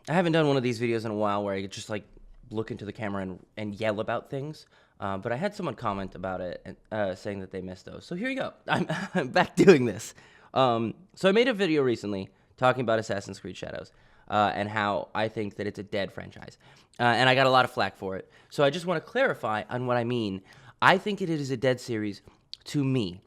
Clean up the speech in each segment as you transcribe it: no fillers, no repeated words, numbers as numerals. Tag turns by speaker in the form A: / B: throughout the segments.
A: I haven't done one of these videos in a while where I just like look into the camera and yell about things. But I had someone comment about it and saying that they missed those. So here you go. I'm back doing this. So I made a video recently talking about Assassin's Creed Shadows and how I think that it's a dead franchise. And I got a lot of flack for it. So I just want to clarify on what I mean. I think it is a dead series to me.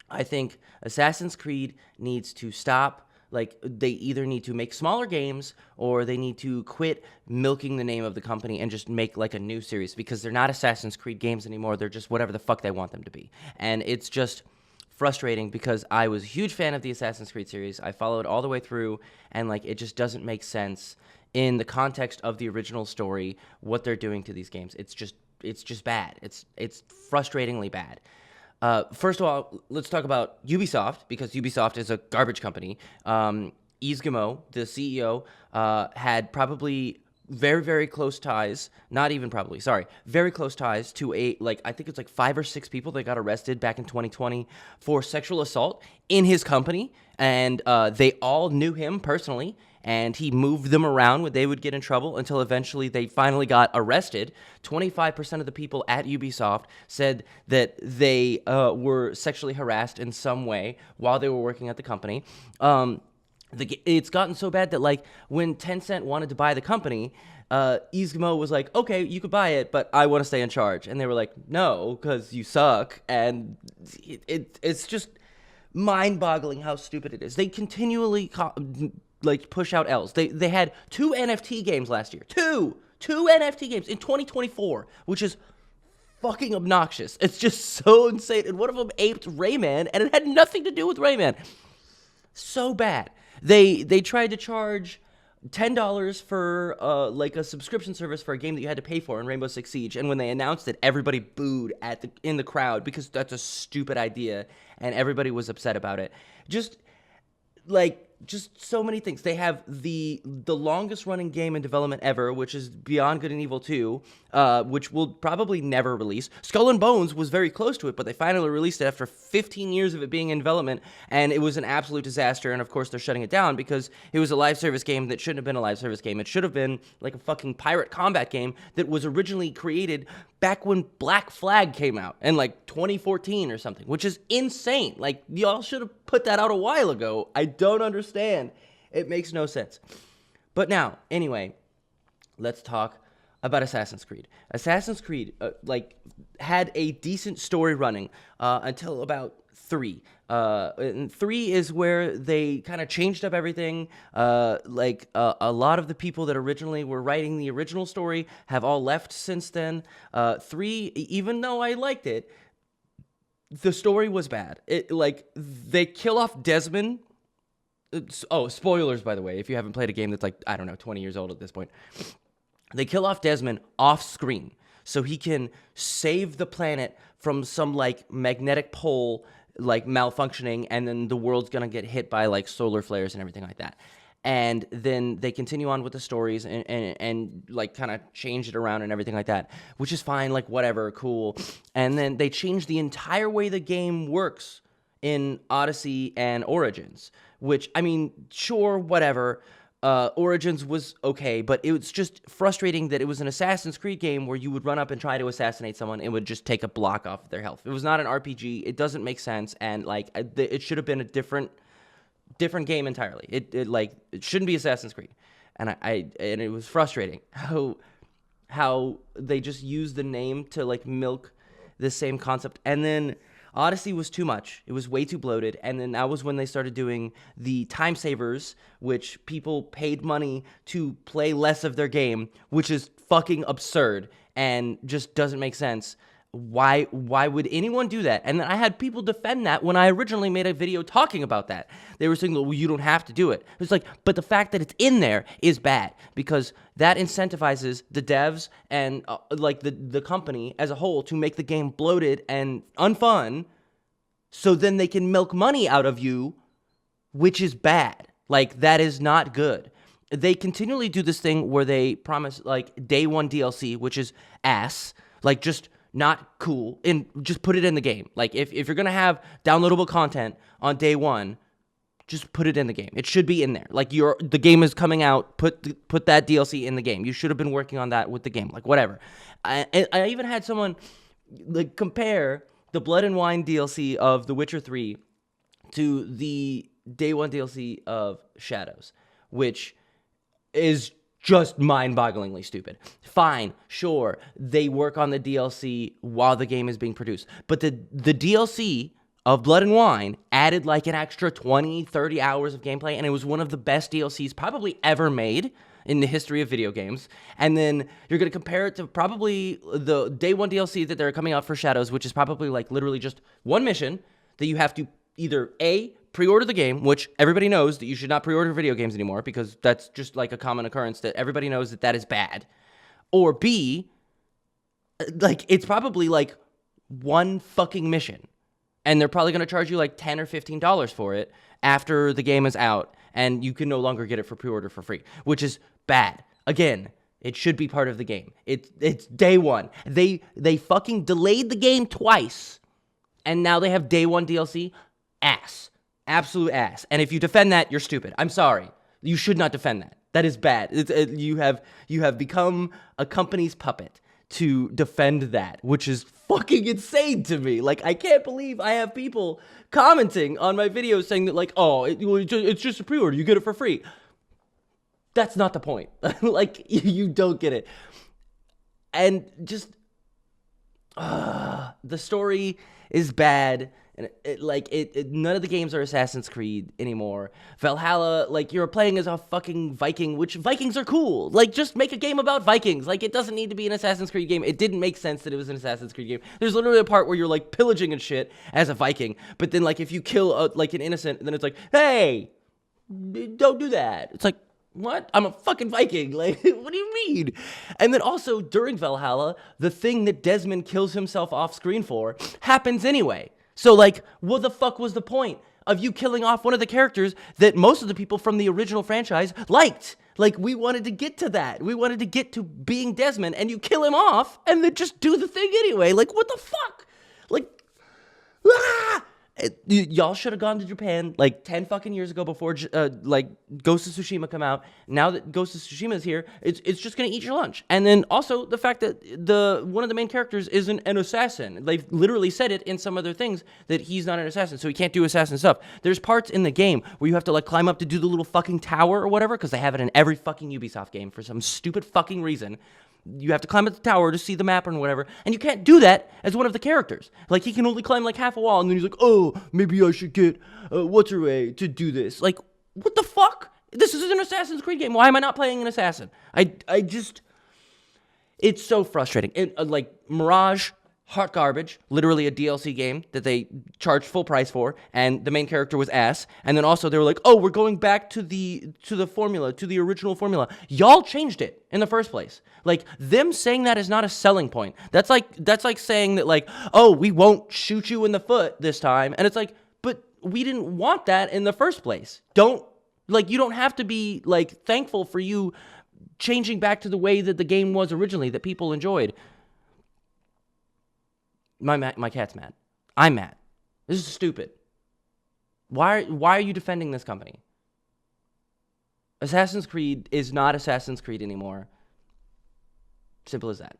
A: I think Assassin's Creed needs to stop. Like, they either need to make smaller games or they need to quit milking the name of the company and just make, like, a new series, because they're not Assassin's Creed games anymore. They're just whatever the fuck they want them to be. And it's just frustrating because I was a huge fan of the Assassin's Creed series. I followed all the way through, and, like, it just doesn't make sense in the context of the original story what they're doing to these games. It's just bad. It's frustratingly bad. First of all, let's talk about Ubisoft, because Ubisoft is a garbage company. Yves Guillemot, the CEO, had probably very, very close ties, not even probably, sorry, very close ties to I think it's like 5 or 6 people that got arrested back in 2020 for sexual assault in his company, and they all knew him personally, and he moved them around when they would get in trouble until eventually they finally got arrested. 25% of the people at Ubisoft said that they were sexually harassed in some way while they were working at the company. It's gotten so bad that, like, when Tencent wanted to buy the company, Yves Guillemot was like, okay, you could buy it, but I want to stay in charge. And they were like, no, because you suck. And it's just mind-boggling how stupid it is. They continually push out L's. They had 2 NFT games last year. Two NFT games in 2024, which is fucking obnoxious. It's just so insane. And one of them aped Rayman, and it had nothing to do with Rayman. So bad. They tried to charge $10 for like a subscription service for a game that you had to pay for in Rainbow Six Siege, and when they announced it, everybody booed in the crowd because that's a stupid idea, and everybody was upset about it. Just so many things. They have the longest running game in development ever, which is Beyond Good and Evil 2, which will probably never release. Skull and Bones was very close to it, but they finally released it after 15 years of it being in development, and it was an absolute disaster, and of course they're shutting it down because it was a live service game that shouldn't have been a live service game. It should have been like a fucking pirate combat game that was originally created back when Black Flag came out in like 2014 or something, which is insane. Like, y'all should have put that out a while ago. I don't understand. It makes no sense. But now, anyway, let's talk about Assassin's Creed. Assassin's Creed, had a decent story running until about 3. And 3 is where they kind of changed up everything. A lot of the people that originally were writing the original story have all left since then. 3, even though I liked it, the story was bad. They kill off Desmond. Spoilers, by the way, if you haven't played a game that's 20 years old at this point. They kill off Desmond off screen so he can save the planet from some magnetic pole malfunctioning, and then the world's gonna get hit by solar flares and everything like that. And then they continue on with the stories and kind of change it around and everything like that, which is fine, whatever, cool. And then they change the entire way the game works in Odyssey and Origins, which, I mean, sure, whatever. Origins was okay, but it was just frustrating that it was an Assassin's Creed game where you would run up and try to assassinate someone and would just take a block off of their health. It was not an RPG. It doesn't make sense, and it should have been a different game entirely. It shouldn't be Assassin's Creed, and and it was frustrating how they just used the name to milk the same concept. And then Odyssey was too much. It was way too bloated. And then that was when they started doing the time savers, which people paid money to play less of their game, which is fucking absurd and just doesn't make sense. Why would anyone do that? And then I had people defend that when I originally made a video talking about that. They were saying, well, you don't have to do it. It's but the fact that it's in there is bad, because that incentivizes the devs and the company as a whole to make the game bloated and unfun, so then they can milk money out of you, which is bad. That is not good. They continually do this thing where they promise day one DLC, which is ass. Just not cool, and just put it in the game. If you're gonna have downloadable content on day one, just put it in the game. It should be in there. Like, the game is coming out, put that DLC in the game. You should have been working on that with the game. Like, whatever. I even had someone like compare the Blood and Wine DLC of The Witcher 3 to the Day 1 DLC of Shadows, which is just mind-bogglingly stupid. Fine, sure, they work on the DLC while the game is being produced. But the DLC of Blood and Wine added like an extra 20, 30 hours of gameplay, and it was one of the best DLCs probably ever made in the history of video games. And then you're going to compare it to probably the Day 1 DLC that they're coming out for Shadows, which is probably like literally just one mission that you have to either A, pre-order the game, which everybody knows that you should not pre-order video games anymore because that's just like a common occurrence that everybody knows that is bad. Or B, like it's probably like one fucking mission. And they're probably going to charge you like $10 or $15 for it after the game is out and you can no longer get it for pre-order for free, which is bad. Again, it should be part of the game. It's Day 1. They fucking delayed the game twice and now they have Day 1 DLC. Ass. Absolute ass. And if you defend that, you're stupid. I'm sorry. You should not defend that. That is bad. You have become a company's puppet to defend that, which is fucking insane to me. Like, I can't believe I have people commenting on my videos saying that, like, oh, it's just a pre-order. You get it for free. That's not the point. Like, you don't get it. And just, the story is bad. And none of the games are Assassin's Creed anymore. Valhalla, like, you're playing as a fucking Viking, which Vikings are cool. Like, just make a game about Vikings. Like, it doesn't need to be an Assassin's Creed game. It didn't make sense that it was an Assassin's Creed game. There's literally a part where you're, like, pillaging and shit as a Viking. But then, like, if you kill, like, an innocent, then it's like, hey, don't do that. It's like, what? I'm a fucking Viking. Like, what do you mean? And then also, during Valhalla, the thing that Desmond kills himself off screen for happens anyway. So, like, what the fuck was the point of you killing off one of the characters that most of the people from the original franchise liked? Like, we wanted to get to that. We wanted to get to being Desmond, and you kill him off, and then just do the thing anyway. Like, what the fuck? Like, y'all should have gone to Japan, like, 10 fucking years ago before, like, Ghost of Tsushima come out. Now that Ghost of Tsushima is here, it's just gonna eat your lunch. And then also the fact that one of the main characters isn't an assassin. They've literally said it in some other things that he's not an assassin, so he can't do assassin stuff. There's parts in the game where you have to, like, climb up to do the little fucking tower or whatever, because they have it in every fucking Ubisoft game for some stupid fucking reason. You have to climb up the tower to see the map or whatever, and you can't do that as one of the characters. Like, he can only climb like half a wall, and then he's like, oh, maybe I should get what's her way to do this. Like, what the fuck? This is an Assassin's Creed game. Why am I not playing an assassin? I just, it's so frustrating. Like, Mirage, hot garbage, literally a DLC game that they charged full price for, and the main character was ass. And then also they were like, oh, we're going back to the formula, to the original formula. Y'all changed it in the first place. Like, them saying that is not a selling point. That's like saying that, like, oh, we won't shoot you in the foot this time. And it's like, but we didn't want that in the first place. You don't have to be, like, thankful for you changing back to the way that the game was originally, that people enjoyed. My cat's mad. I'm mad. This is stupid. Why are you defending this company? Assassin's Creed is not Assassin's Creed anymore. Simple as that.